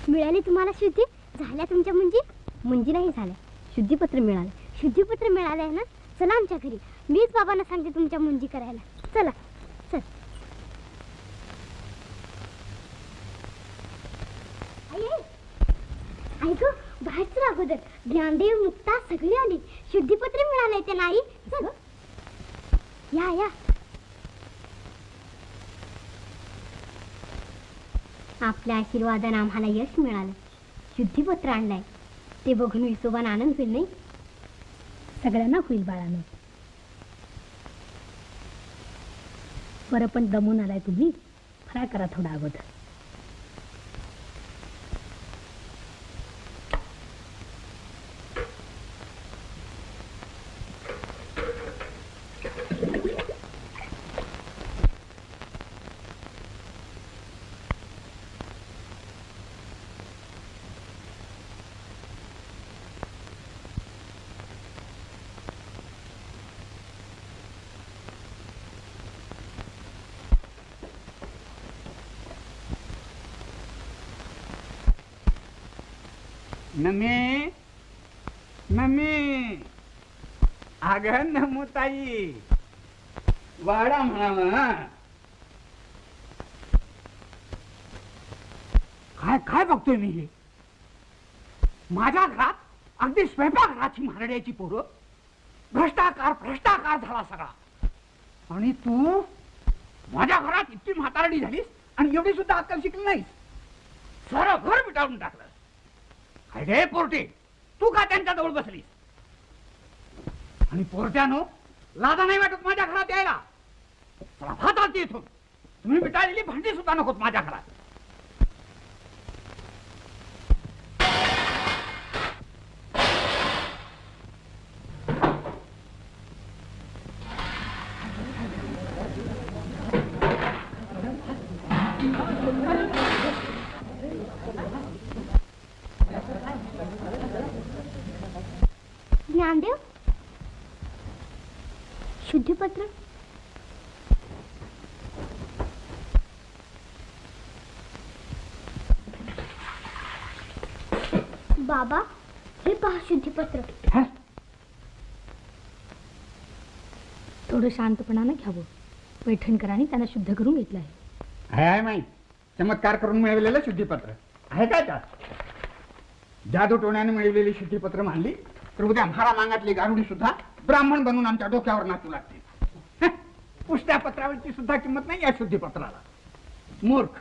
मिळाली तुम्हाला शुद्धी? झाल्या तुमच्या मुंजी नाही झाल्या, शुद्धीपत्र मिळालं. शुद्धीपत्र मिळालं आहे ना, चला आमच्या घरी. मीच बाबांना सांगते तुमच्या मुंजी करायला. चला चल. ऐक बाहेर चल अगोदर. ज्ञानदेव मुक्ता सगळी आली. शुद्धीपत्र मिळालंय ते नाही. चल या या. आपल्या आशीर्वादाने आम्हाला यश मिळालं. शुद्धीपत्र आणलंय ते बघून विसोबाना आनंद होईल नाही? सगळ्यांना होईल बाळानं. बरं पण दमून आलाय तुम्ही, फराळ करा थोडा अगोदर. नमी नमी अगं नमुताई वाडा म्हणावा. काय काय बघतोय मी हे? माझ्या घरात अगदी स्वयंपाकघराची म्हारड्याची पोरं. भ्रष्टाचार भ्रष्टाचार झाला सगळा. आणि तू माझ्या घरात इतकी म्हातारडी झालीस आणि एवढी सुद्धा अक्कल शिकली नाहीस. सारं घर मिटाळून टाकलं. अरे पोरटे, तू का त्यांच्या जवळ बसलीस? आणि पोरट्यानो, लाजा नाही वाटत माझ्या घरात यायला? चला भातात इथून. तुम्ही मिटाळलेली भांडी सुद्धा नकोत माझ्या घरात. ज्ञानदेव, शुद्धीपत्र. बाबा हे पहा शुद्धीपत्र. थोडं शांतपणानं घ्यावं. पैठणकरांनी त्यांना शुद्ध करून घेतलं आहे. आहे माहीत, चमत्कार करून मिळवलेलं शुद्धीपत्र आहे काय त्यात? जादू टोण्याने मिळवलेली शुद्धीपत्र मानली तर उद्या म्हारा मागातली गारुडी सुद्धा ब्राह्मण बनून आमच्या डोक्यावर नाचू लागते. पुष्ट्या पत्रावरची सुद्धा किंमत नाही या शुद्धीपत्राला. मूर्ख.